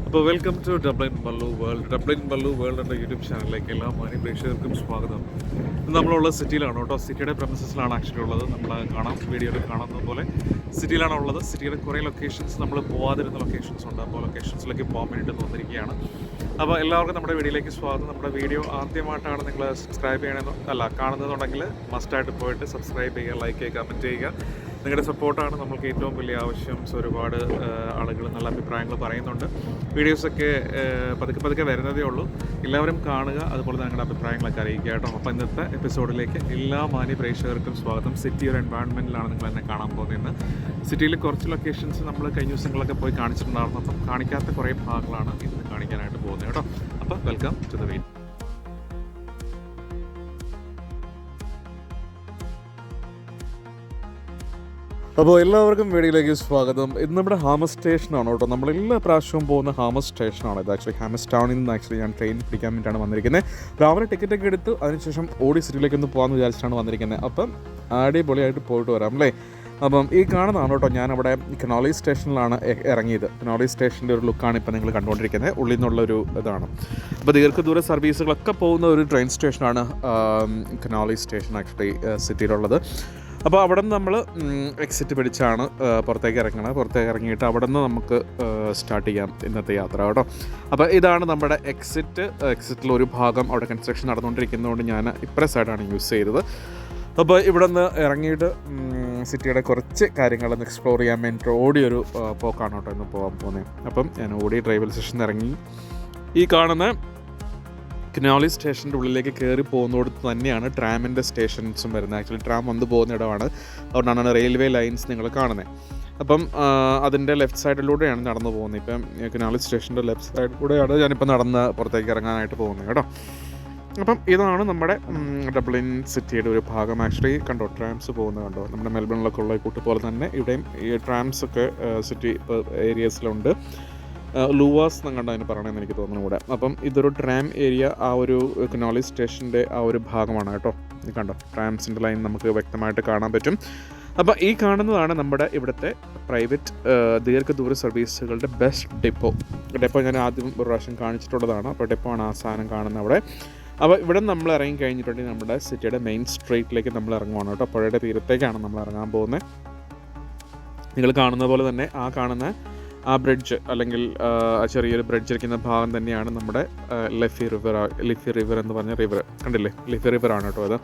അപ്പോൾ welcome to Dublin Mallu world എന്ന യൂട്യൂബ് ചാനലിലേക്ക് എല്ലാ മാന്യ പ്രേക്ഷകർക്കും സ്വാഗതം. നമ്മളുള്ള സിറ്റിയിലാണ് കേട്ടോ. സിറ്റിയുടെ പ്രമിസസിലാണ് ആക്ച്വലി ഉള്ളത്. നമ്മൾ വീഡിയോയിൽ കാണുന്നത് പോലെ സിറ്റിയിലാണ് ഉള്ളത്. സിറ്റിയുടെ കുറേ ലൊക്കേഷൻസ് നമ്മൾ പോകാതിരുന്ന ലൊക്കേഷൻസ് ഉണ്ട്. അപ്പോൾ ലൊക്കേഷൻസിലേക്ക് പോകാൻ വേണ്ടിയിട്ട് വന്നിരിക്കുകയാണ്. അപ്പോൾ എല്ലാവർക്കും നമ്മുടെ വീഡിയോയിലേക്ക് സ്വാഗതം. നമ്മുടെ വീഡിയോ ആദ്യമായിട്ടാണ് നിങ്ങൾ സബ്സ്ക്രൈബ് ചെയ്യണമെന്നോ കാണുന്നതുണ്ടെങ്കിൽ മസ്റ്റായിട്ട് പോയിട്ട് സബ്സ്ക്രൈബ് ചെയ്യുക, ലൈക്ക് ചെയ്യുക, കമൻറ്റ് ചെയ്യുക. നിങ്ങളുടെ സപ്പോർട്ടാണ് നമ്മൾക്ക് ഏറ്റവും വലിയ ആവശ്യം. ഒരുപാട് ആളുകൾ നല്ല അഭിപ്രായങ്ങൾ പറയുന്നുണ്ട്. വീഡിയോസൊക്കെ പതുക്കെ വരുന്നതേ ഉള്ളൂ. എല്ലാവരും കാണുക, അതുപോലെ തന്നെ നിങ്ങളുടെ അഭിപ്രായങ്ങളൊക്കെ അറിയിക്കുക കേട്ടോ. അപ്പോൾ ഇന്നത്തെ എപ്പിസോഡിലേക്ക് എല്ലാ മാന്യ പ്രേക്ഷകർക്കും സ്വാഗതം. സിറ്റി ഒരു എൻവയോൺമെൻറ്റിലാണ് നിങ്ങൾ എന്നെ കാണാൻ പോകുന്നത്. സിറ്റിയിൽ കുറച്ച് ലൊക്കേഷൻസ് നമ്മൾ കഴിഞ്ഞ ദിവസങ്ങളൊക്കെ പോയി കാണിച്ചിട്ടുണ്ടായിരുന്നു. അപ്പം കാണിക്കാത്ത കുറേ ഭാഗങ്ങളാണ് ഇന്ന് കാണിക്കാനായിട്ട് പോകുന്നത് കേട്ടോ. അപ്പോൾ വെൽക്കം ടു ദ വീഡിയോ. അപ്പോൾ എല്ലാവർക്കും വീഡിയോയിലേക്ക് സ്വാഗതം. ഇത് നമ്മുടെ ഹാമസ് സ്റ്റേഷനാണ് കേട്ടോ. നമ്മളെല്ലാ പ്രാവശ്യവും പോകുന്ന ഹാമസ് സ്റ്റേഷനാണ് ഇത്. ആക്ച്വലി ഹാമസ് ടൗണിൽ നിന്ന് ഞാൻ ട്രെയിൻ പിടിക്കാൻ വേണ്ടിയിട്ടാണ് വന്നിരിക്കുന്നത്. രാവിലെ ടിക്കറ്റൊക്കെ എടുത്ത് അതിനുശേഷം ഓടി സിറ്റിയിലേക്ക് ഒന്ന് പോകാമെന്ന് വിചാരിച്ചിട്ടാണ് വന്നിരിക്കുന്നത്. അപ്പം അടിപൊളിയായിട്ട് പോയിട്ട് വരാം അല്ലേ. അപ്പം ഈ കാണുന്നതാണ് കേട്ടോ, ഞാനവിടെ കനോലി സ്റ്റേഷനിലാണ് ഇറങ്ങിയത്. കനോലി സ്റ്റേഷൻ്റെ ഒരു ലുക്കാണ് ഇപ്പോൾ നിങ്ങൾ കണ്ടുകൊണ്ടിരിക്കുന്നത്. ഉള്ളിൽ നിന്നുള്ളൊരു ഇതാണ്. അപ്പോൾ ദീർഘദൂര സർവീസുകളൊക്കെ പോകുന്ന ഒരു ട്രെയിൻ സ്റ്റേഷനാണ് കനോലി സ്റ്റേഷൻ ആക്ച്വലി സിറ്റിയിലുള്ളത്. അപ്പോൾ അവിടെ നിന്ന് നമ്മൾ എക്സിറ്റ് പിടിച്ചാണ് പുറത്തേക്ക് ഇറങ്ങുന്നത്. പുറത്തേക്ക് ഇറങ്ങിയിട്ട് അവിടെ നിന്ന് നമുക്ക് സ്റ്റാർട്ട് ചെയ്യാം ഇന്നത്തെ യാത്ര കേട്ടോ. അപ്പോൾ ഇതാണ് നമ്മുടെ എക്സിറ്റിലൊരു ഭാഗം അവിടെ കൺസ്ട്രക്ഷൻ നടന്നുകൊണ്ടിരിക്കുന്നതുകൊണ്ട് ഞാൻ ഇപ്പുറ സൈഡാണ് യൂസ് ചെയ്തത്. അപ്പോൾ ഇവിടെ നിന്ന് ഇറങ്ങിയിട്ട് സിറ്റിയുടെ കുറച്ച് കാര്യങ്ങളൊന്ന് എക്സ്പ്ലോർ ചെയ്യാൻ വേണ്ടിയിട്ട് ഓടിയൊരു പോക്കാണ് കേട്ടോ ഇന്ന് പോകാൻ പോകുന്നത്. അപ്പം ഞാൻ ഓടി റെയിൽവേ സ്റ്റേഷനിൽ ഇറങ്ങി. ഈ കാണുന്ന കനോലി സ്റ്റേഷൻ്റെ ഉള്ളിലേക്ക് കയറി പോകുന്നിടത്ത് തന്നെയാണ് ട്രാമിൻ്റെ സ്റ്റേഷൻസും വരുന്നത്. ആക്ച്വലി ട്രാം വന്ന് പോകുന്ന ഇടമാണ്. അതുകൊണ്ടാണ് റെയിൽവേ ലൈൻസ് നിങ്ങൾ കാണുന്നത്. അപ്പം അതിൻ്റെ ലെഫ്റ്റ് സൈഡിലൂടെയാണ് നടന്നു പോകുന്നത്. ഇപ്പം കനോലി സ്റ്റേഷൻ്റെ ലെഫ്റ്റ് സൈഡിലൂടെയാണ് ഞാനിപ്പോൾ നടന്ന് പുറത്തേക്ക് ഇറങ്ങാനായിട്ട് പോകുന്നത് കേട്ടോ. അപ്പം ഇതാണ് നമ്മുടെ ഡബ്ലിൻ സിറ്റിയുടെ ഒരു ഭാഗം. ആക്ച്വലി കണ്ടോ, ട്രാംസ് പോകുന്നത് കണ്ടോ. നമ്മുടെ മെൽബണിലൊക്കെ ഉള്ള കൂട്ട് പോലെ തന്നെ ഇവിടെയും ഈ ട്രാംസൊക്കെ സിറ്റി ഏരിയസിലുണ്ട്. ലൂവാസ് എന്ന് കണ്ടോ അതിന് പറയണമെന്ന് എനിക്ക് തോന്നുന്നു കൂടെ. അപ്പം ഇതൊരു ട്രാം ഏരിയ, ആ ഒരു കനോലി സ്റ്റേഷൻ്റെ ആ ഒരു ഭാഗമാണ് കേട്ടോ. ഇത് കണ്ടോ, ട്രാംസിൻ്റെ ലൈൻ നമുക്ക് വ്യക്തമായിട്ട് കാണാൻ പറ്റും. അപ്പോൾ ഈ കാണുന്നതാണ് നമ്മുടെ ഇവിടുത്തെ പ്രൈവറ്റ് ദീർഘദൂര സർവീസുകളുടെ ബെസ്റ്റ് ഡെപ്പോ ഞാൻ ആദ്യം ഒരു പ്രാവശ്യം കാണിച്ചിട്ടുള്ളതാണ്. അപ്പോൾ ഡെപ്പോ ആണ് ആ സാധനം കാണുന്നത് അവിടെ. അപ്പോൾ ഇവിടെ നമ്മൾ ഇറങ്ങി കഴിഞ്ഞിട്ടുണ്ടെങ്കിൽ നമ്മുടെ സിറ്റിയുടെ മെയിൻ സ്ട്രീറ്റിലേക്ക് നമ്മൾ ഇറങ്ങുവാണ് കേട്ടോ. പുഴയുടെ തീരത്തേക്കാണ് നമ്മൾ ഇറങ്ങാൻ പോകുന്നത്. നിങ്ങൾ കാണുന്ന പോലെ തന്നെ ആ കാണുന്ന ആ ബ്രിഡ്ജ് അല്ലെങ്കിൽ ചെറിയൊരു ബ്രിഡ്ജ് ഇരിക്കുന്ന ഭാഗം തന്നെയാണ് നമ്മുടെ ലിഫി റിവർ എന്ന് പറഞ്ഞ റിവർ. കണ്ടില്ലേ, ലിഫി റിവറാണ് കേട്ടോ അത്.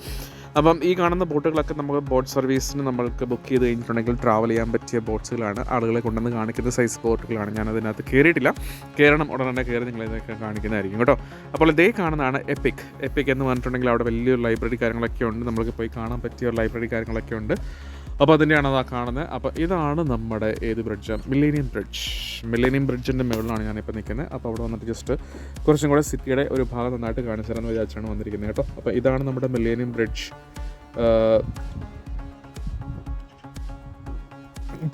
അപ്പം ഈ കാണുന്ന ബോട്ടുകളൊക്കെ നമുക്ക് ബോട്ട് സർവീസിന് നമ്മൾക്ക് ബുക്ക് ചെയ്ത് കഴിഞ്ഞിട്ടുണ്ടെങ്കിൽ ട്രാവൽ ചെയ്യാൻ പറ്റിയ ബോട്ട്സുകളാണ്. ആളുകളെ കൊണ്ടുവന്ന് കാണിക്കുന്ന സൈസ് ബോട്ടുകളാണ്. ഞാനതിനകത്ത് കയറിയിട്ടില്ല. കയറണം, ഉടനെ തന്നെ കയറി നിങ്ങളിതൊക്കെ കാണിക്കുന്നതായിരിക്കും കേട്ടോ. അപ്പോൾ ഇതേ കാണുന്നതാണ് എപ്പിക് എന്ന് പറഞ്ഞിട്ടുണ്ടെങ്കിൽ അവിടെ വലിയൊരു ലൈബ്രറി കാര്യങ്ങളൊക്കെ ഉണ്ട്. നമ്മൾക്ക് പോയി കാണാൻ പറ്റിയ ലൈബ്രറി കാര്യങ്ങളൊക്കെ ഉണ്ട്. അപ്പോൾ അതിൻ്റെയാണ് അതാ കാണുന്നത്. അപ്പോൾ ഇതാണ് നമ്മുടെ ഏത് ബ്രിഡ്ജ്, മില്ലേനിയം ബ്രിഡ്ജിൻ്റെ മുകളിലാണ് ഞാനിപ്പോൾ നിൽക്കുന്നത്. അപ്പോൾ അവിടെ വന്നിട്ട് ജസ്റ്റ് കുറച്ചും കൂടെ സിറ്റിയുടെ ഒരു ഭാഗം നന്നായിട്ട് കാണിച്ചു തരാമെന്ന് വിചാരിച്ചാണ് വന്നിരിക്കുന്നത് കേട്ടോ. അപ്പോൾ ഇതാണ് നമ്മുടെ മില്ലേനിയം ബ്രിഡ്ജ്.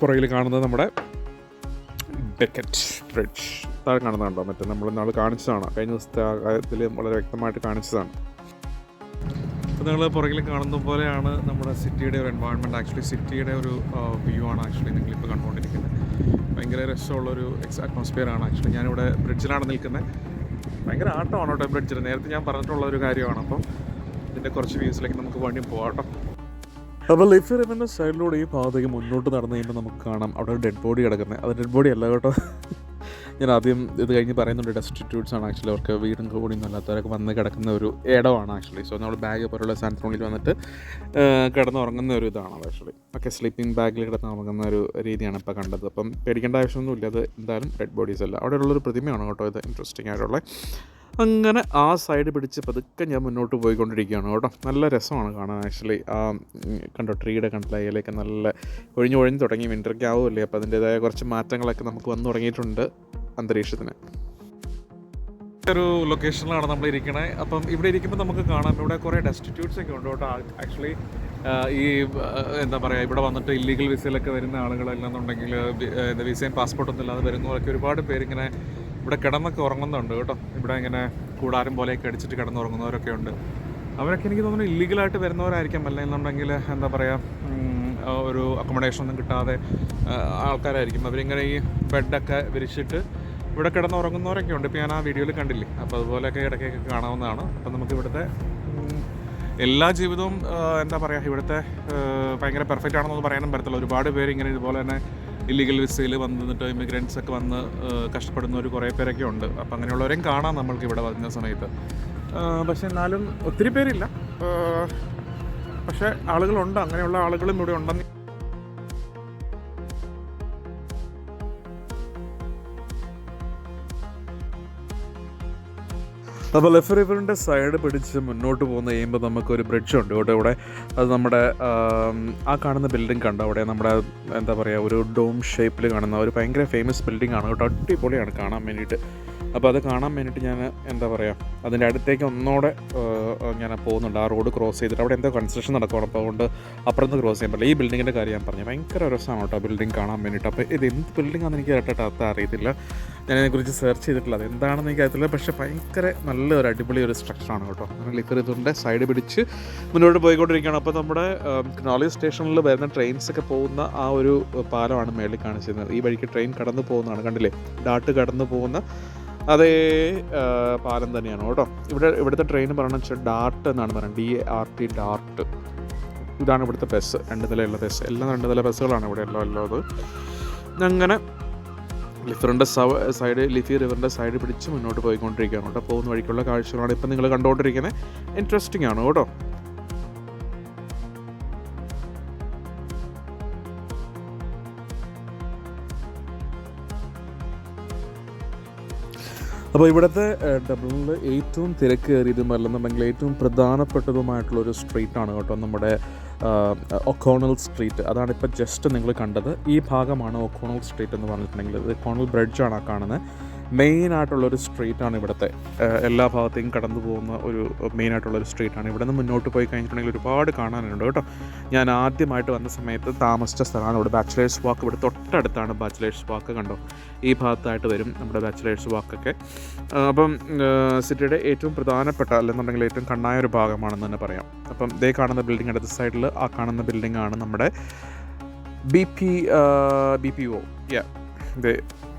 പുറകിൽ കാണുന്നത് നമ്മുടെ ബക്കറ്റ് ബ്രിഡ്ജ്. താഴെ കാണുന്നതുണ്ടോ, മറ്റേ നമ്മൾ നാൾ കാണിച്ചതാണ്, കഴിഞ്ഞ ദിവസത്തെ ഇതിൽ വളരെ വ്യക്തമായിട്ട് കാണിച്ചതാണ്. അപ്പോൾ നിങ്ങൾ പുറകിൽ കാണുന്ന പോലെയാണ് നമ്മുടെ സിറ്റിയുടെ ഒരു എൻവയോൺമെൻറ്റ്. ആക്ച്വലി സിറ്റിയുടെ ഒരു വ്യൂ ആണ് ആക്ച്വലി നിങ്ങളിപ്പോൾ കണ്ടുകൊണ്ടിരിക്കുന്നത്. ഭയങ്കര രസമുള്ളൊരു അറ്റ്മോസ്ഫിയറാണ്. ആക്ച്വലി ഞാനിവിടെ ബ്രിഡ്ജിലാണ് നിൽക്കുന്നത്. ഭയങ്കര ആട്ടമാണ് കേട്ടോ ബ്രിഡ്ജിൽ. നേരത്തെ ഞാൻ പറഞ്ഞിട്ടുള്ള ഒരു കാര്യമാണ്. അപ്പം ഇതിൻ്റെ കുറച്ച് വ്യൂസിലേക്ക് നമുക്ക് വേണ്ടി പോകാം കേട്ടോ. അപ്പോൾ ലിഫി റിവറിൻ്റെ സൈഡിലൂടെ ഈ ഭാഗത്തേക്ക് മുന്നോട്ട് നടന്നു കഴിയുമ്പോൾ നമുക്ക് കാണാം അവിടെ ഒരു ഡെഡ് ബോഡി കിടക്കുന്നത്. അത് ഡെഡ് ബോഡി അല്ല കേട്ടോ. ഞാൻ ആദ്യം ഇത് കഴിഞ്ഞ് പറയുന്നുണ്ട്, ഡെസ്റ്റിറ്റ്യൂട്ട്സ് ആണ് ആക്ച്വലി. അവർക്ക് വീടും കൂടിയൊന്നും അല്ലാത്തവരൊക്കെ വന്ന് കിടക്കുന്ന ഒരു ഇടമാണ് ആക്ച്വലി. സോ നമ്മൾ ബാഗ് പോലുള്ള സാധനത്തിനുള്ളിൽ വന്നിട്ട് കിടന്നുറങ്ങുന്ന ഒരു ഇതാണ് ആക്ച്വലി. ഒക്കെ സ്ലീപ്പിംഗ് ബാഗിൽ കിടന്നുറങ്ങുന്ന ഒരു രീതിയാണ് ഇപ്പോൾ കണ്ടത്. അപ്പം പേടിക്കേണ്ട ആവശ്യമൊന്നുമില്ല. അത് എന്തായാലും ഡെഡ് ബോഡീസ് അല്ല. അവിടെ ഉള്ളൊരു പ്രതിമയാണ് കേട്ടോ ഇത്, ഇൻട്രസ്റ്റിംഗ് ആയിട്ടുള്ള. അങ്ങനെ ആ സൈഡ് പിടിച്ച് പതുക്കെ ഞാൻ മുന്നോട്ട് പോയിക്കൊണ്ടിരിക്കുകയാണ് കേട്ടോ. നല്ല രസമാണ് കാണാൻ ആക്ച്വലി. ആ കണ്ടോ, ട്രീയുടെ കണ്ടില്ല, ഇലയൊക്കെ നല്ല ഒഴിഞ്ഞ് തുടങ്ങി. വിൻ്ററൊക്കെ ആവുമല്ലേ, അപ്പോൾ അതിൻ്റേതായ കുറച്ച് മാറ്റങ്ങളൊക്കെ നമുക്ക് വന്നു തുടങ്ങിയിട്ടുണ്ട് അന്തരീക്ഷത്തിന്. ഒരു ലൊക്കേഷനിലാണ് നമ്മൾ ഇരിക്കണേ. അപ്പം ഇവിടെ ഇരിക്കുമ്പോൾ നമുക്ക് കാണാം ഇവിടെ കുറേ ഡെസ്റ്റിറ്റ്യൂട്ട്സ് ഒക്കെ ഉണ്ട് കേട്ടോ. ആക്ച്വലി ഈ എന്താ പറയുക, ഇവിടെ വന്നിട്ട് ഇല്ലീഗൽ വിസയിലൊക്കെ വരുന്ന ആളുകളല്ലെന്നുണ്ടെങ്കിൽ വിസയും പാസ്പോർട്ടൊന്നും ഇല്ലാതെ വരുന്നവരൊക്കെ ഒരുപാട് പേരിങ്ങനെ ഇവിടെ കിടന്നൊക്കെ ഉറങ്ങുന്നുണ്ട് കേട്ടോ. ഇവിടെ ഇങ്ങനെ കൂടാരം പോലെയൊക്കെ അടിച്ചിട്ട് കിടന്നുറങ്ങുന്നവരൊക്കെ ഉണ്ട്. അവരൊക്കെ എനിക്ക് തോന്നുന്നു ഇല്ലീഗലായിട്ട് വരുന്നവരായിരിക്കാം. അല്ലെന്നുണ്ടെങ്കിൽ എന്താ പറയുക, ഒരു അക്കോമഡേഷൻ ഒന്നും കിട്ടാതെ ആൾക്കാരായിരിക്കും. അവരിങ്ങനെ ഈ ബെഡൊക്കെ വിരിച്ചിട്ട് ഇവിടെ കിടന്ന് ഉറങ്ങുന്നവരൊക്കെ ഉണ്ട്. ഇപ്പോൾ ഞാൻ ആ വീഡിയോയിൽ കണ്ടില്ലേ, അപ്പോൾ അതുപോലെയൊക്കെ ഇടയ്ക്കൊക്കെ കാണാവുന്നതാണ്. അപ്പോൾ നമുക്ക് ഇവിടുത്തെ എല്ലാ ജീവിതവും എന്താ പറയുക, ഇവിടുത്തെ ഭയങ്കര പെർഫെക്റ്റ് ആണെന്നൊന്നും പറയാനും പറ്റത്തില്ല. ഒരുപാട് പേര് ഇങ്ങനെ ഇതുപോലെ തന്നെ ഇല്ലീഗൽ വിസയിൽ വന്നിട്ട് ഇമിഗ്രൻസ് ഒക്കെ വന്ന് കഷ്ടപ്പെടുന്നവർ കുറേ പേരൊക്കെ ഉണ്ട്. അപ്പോൾ അങ്ങനെയുള്ളവരെയും കാണാം നമ്മൾക്ക് ഇവിടെ വരുന്ന സമയത്ത്. പക്ഷെ എന്നാലും ഒത്തിരി പേരില്ല, പക്ഷേ ആളുകളുണ്ട്, അങ്ങനെയുള്ള ആളുകളും ഇവിടെ ഉണ്ടെന്ന്. അപ്പോൾ ലെഫ്റ്റ് റിവറിൻ്റെ സൈഡ് പിടിച്ച് മുന്നോട്ട് പോകുന്ന കഴിയുമ്പോൾ നമുക്കൊരു ബ്രിഡ്ജുണ്ട് ഇവിടെ. അത് നമ്മുടെ ആ കാണുന്ന ബിൽഡിംഗ് കണ്ടോ, അവിടെ നമ്മുടെ എന്താ പറയുക, ഒരു ഡോം ഷേപ്പിൽ കാണുന്ന ഒരു ഭയങ്കര ഫേമസ് ബിൽഡിംഗ് ആണ് കേട്ടോ. അടിപൊളിയാണ് കാണാൻ വേണ്ടിയിട്ട്. അപ്പോൾ അത് കാണാൻ വേണ്ടിയിട്ട് ഞാൻ എന്താ പറയുക, അതിൻ്റെ അടുത്തേക്ക് ഒന്നോടെ ഞാൻ പോകുന്നുണ്ട്. ആ റോഡ് ക്രോസ് ചെയ്തിട്ട് അവിടെ എന്തോ കൺസ്ട്രക്ഷൻ നടക്കുകയാണ്. അപ്പോൾ അതുകൊണ്ട് അപ്പുറത്ത് ക്രോസ് ചെയ്യാൻ പറ്റില്ല. ഈ ബിൽഡിങ്ങിൻ്റെ കാര്യം ഞാൻ പറഞ്ഞു, ഭയങ്കര രസമാണ് കേട്ടോ ബിൽഡിംഗ് കാണാൻ വേണ്ടിയിട്ട്. അപ്പോൾ ഇത് എന്ത് ബിൽഡിംഗ് ആണെന്ന് എനിക്ക് കറക്റ്റായിട്ട് അറിയത്തില്ല, ഞാനതിനെക്കുറിച്ച് സെർച്ച് ചെയ്തിട്ടില്ല, അത് എന്താണെന്ന് എനിക്ക് അറിയത്തില്ല. പക്ഷേ ഭയങ്കര നല്ലൊരു അടിപൊളി ഒരു സ്ട്രക്ചറാണ് കേട്ടോ. അങ്ങനെ ലിഫറിതുണ്ട് സൈഡ് പിടിച്ച് മുന്നോട്ട് പോയിക്കൊണ്ടിരിക്കുകയാണ്. അപ്പോൾ നമ്മുടെ ക്നോളി സ്റ്റേഷനിൽ വരുന്ന ട്രെയിൻസൊക്കെ പോകുന്ന ആ ഒരു പാലമാണ് മേളിൽ കാണിച്ചിരുന്നത്. ഈ വഴിക്ക് ട്രെയിൻ കടന്നു പോകുന്നതാണ്, കണ്ടില്ലേ, ഡാട്ട് കടന്നു പോകുന്ന അതേ പാലം തന്നെയാണ് കേട്ടോ. ഇവിടുത്തെ ട്രെയിൻ പറയണമെന്ന് വെച്ചാൽ ഡാർട്ട് എന്നാണ് പറയുന്നത്, DART, ഡാർട്ട്. ഇതാണ് ഇവിടുത്തെ ബസ്, 2 നിലയുള്ള ബസ്. എല്ലാം 2 നില ബസ്സുകളാണ് ഇവിടെ എല്ലാം അത്. അങ്ങനെ ലിഫി റിവറിൻ്റെ സൈഡ് പിടിച്ച് മുന്നോട്ട് പോയിക്കൊണ്ടിരിക്കുകയാണ് കേട്ടോ. പോകുന്ന വഴിക്കുള്ള കാഴ്ചകളാണ് ഇപ്പം നിങ്ങൾ കണ്ടുകൊണ്ടിരിക്കുന്നത്. ഇൻട്രസ്റ്റിംഗ് ആണ് കേട്ടോ. അപ്പോൾ ഇവിടുത്തെ ഡബ്ലിനിൽ ഏറ്റവും തിരക്കേറിയതും അല്ലെന്നുണ്ടെങ്കിൽ ഏറ്റവും പ്രധാനപ്പെട്ടതുമായിട്ടുള്ളൊരു സ്ട്രീറ്റാണ് കേട്ടോ നമ്മുടെ ഒക്കോണൽ സ്ട്രീറ്റ്. അതാണ് ഇപ്പോൾ ജസ്റ്റ് നിങ്ങൾ കണ്ടത്. ഈ ഭാഗമാണ് ഒക്കോണൽ സ്ട്രീറ്റ് എന്ന് പറഞ്ഞിട്ടുണ്ടെങ്കിൽ. ഇത് ഒക്കോണൽ ബ്രിഡ്ജാണ് ആ കാണുന്നത്. മെയിനായിട്ടുള്ളൊരു സ്ട്രീറ്റാണ് ഇവിടുത്തെ. എല്ലാ ഭാഗത്തേക്കും കടന്നു പോകുന്ന ഒരു മെയിനായിട്ടുള്ളൊരു സ്ട്രീറ്റാണ്. ഇവിടെ നിന്ന് മുന്നോട്ട് പോയി കഴിഞ്ഞിട്ടുണ്ടെങ്കിൽ ഒരുപാട് കാണാനുണ്ട് കേട്ടോ. ഞാൻ ആദ്യമായിട്ട് വന്ന സമയത്ത് താമസിച്ച സ്ഥലമാണ് ഇവിടെ ബാച്ചിലേഴ്സ് വാക്ക്. ഇവിടെ തൊട്ടടുത്താണ് ബാച്ചിലേഴ്സ് വാക്ക്, കണ്ടോ. ഈ ഭാഗത്തായിട്ട് വരും നമ്മുടെ ബാച്ചിലേഴ്സ് വാക്കൊക്കെ. അപ്പം സിറ്റിയുടെ ഏറ്റവും പ്രധാനപ്പെട്ട അല്ലെന്നുണ്ടെങ്കിൽ ഏറ്റവും കണ്ണായ ഒരു ഭാഗമാണെന്ന് തന്നെ പറയാം. അപ്പം ദേ കാണുന്ന ബിൽഡിംഗ്, അടുത്ത സൈഡിൽ ആ കാണുന്ന ബിൽഡിംഗാണ് നമ്മുടെ BPO.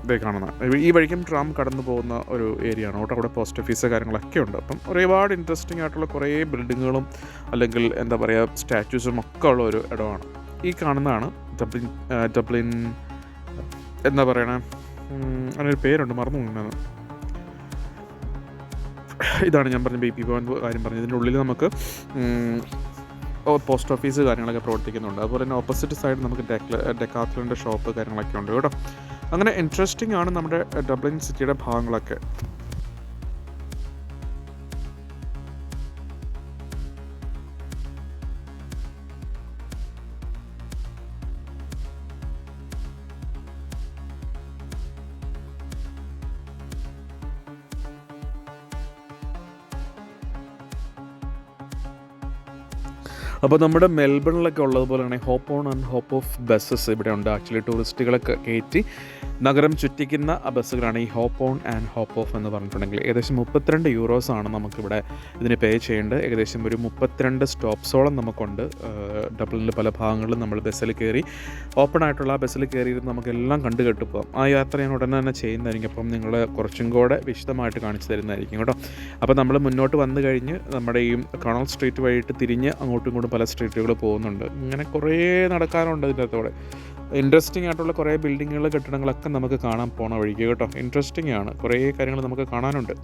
ഇതേ കാണുന്ന ഈ വഴിക്കും ട്രാം കടന്നു പോകുന്ന ഒരു ഏരിയ ആണ് കേട്ടോ. അവിടെ പോസ്റ്റ് ഓഫീസ് കാര്യങ്ങളൊക്കെ ഉണ്ട്. അപ്പം ഒരുപാട് ഇൻട്രസ്റ്റിംഗ് ആയിട്ടുള്ള കുറേ ബിൽഡിങ്ങുകളും അല്ലെങ്കിൽ എന്താ പറയുക സ്റ്റാച്യൂസും ഒക്കെ ഉള്ള ഒരു ഇടമാണ്. ഈ കാണുന്നതാണ് ഡബ്ലിൻ എന്താ പറയണേ, അങ്ങനൊരു പേരുണ്ട്, മറന്നു പോകുന്നത്. ഇതാണ് ഞാൻ പറഞ്ഞ BPO കാര്യം പറഞ്ഞത്. ഇതിൻ്റെ ഉള്ളിൽ നമുക്ക് പോസ്റ്റ് ഓഫീസ് കാര്യങ്ങളൊക്കെ പ്രവർത്തിക്കുന്നുണ്ട്. അതുപോലെ തന്നെ ഓപ്പോസിറ്റ് സൈഡ് നമുക്ക് ഡെക്കാത്ലൻ്റെ ഷോപ്പ് കാര്യങ്ങളൊക്കെ ഉണ്ട് കേട്ടോ. അങ്ങനെ ഇൻട്രസ്റ്റിംഗ് ആണ് നമ്മുടെ ഡബ്ലിൻ സിറ്റിയുടെ ഭാഗങ്ങളൊക്കെ. അപ്പോൾ നമ്മുടെ മെൽബണിലൊക്കെ ഉള്ളതുപോലെ തന്നെ hop on and hop off buses ഇവിടെ ഉണ്ട്. ആക്ച്വലി ടൂറിസ്റ്റുകളൊക്കെ കയറ്റി നഗരം ചുറ്റിക്കുന്ന ബസ്സുകളാണ് ഈ hop on and hop off എന്ന് പറഞ്ഞിട്ടുണ്ടെങ്കിൽ. ഏകദേശം 32 യൂറോസാണ് നമുക്കിവിടെ ഇതിന് പേ ചെയ്യേണ്ടത്. ഏകദേശം ഒരു 32 സ്റ്റോപ്സോളം നമുക്കുണ്ട് ഡബ്ലിനിൽ. പല ഭാഗങ്ങളിലും നമ്മൾ ബസ്സിൽ കയറി ഓപ്പൺ ആയിട്ടുള്ള ആ ബസ്സിൽ കയറിയിരുന്ന് നമുക്കെല്ലാം കണ്ടു കേട്ട് പോകാം. ആ യാത്ര ഞാൻ ഉടനെ തന്നെ ചെയ്യുന്നതായിരിക്കും. അപ്പം നിങ്ങൾ കുറച്ചും കൂടെ വിശദമായിട്ട് കാണിച്ചു തരുന്നതായിരിക്കും കേട്ടോ. അപ്പോൾ നമ്മൾ മുന്നോട്ട് വന്നു കഴിഞ്ഞ് നമ്മുടെ ഈ കണോൾ സ്ട്രീറ്റ് വഴിയിട്ട് തിരിഞ്ഞ് അങ്ങോട്ടും ഇങ്ങോട്ടും പല സ്ട്രീറ്റുകൾ പോകുന്നുണ്ട്. ഇങ്ങനെ കുറേ നടക്കാനുണ്ട് ഇതിൻ്റെ അകത്തോടെ. ഇൻട്രസ്റ്റിംഗ് ആയിട്ടുള്ള കുറേ ബിൽഡിങ്ങുകൾ, കെട്ടിടങ്ങളൊക്കെ നമുക്ക് കാണാൻ പോണ വഴിക്ക് കേട്ടോ. ഇൻട്രസ്റ്റിംഗ് ആണ്, കുറേ കാര്യങ്ങൾ നമുക്ക് കാണാനുണ്ട്.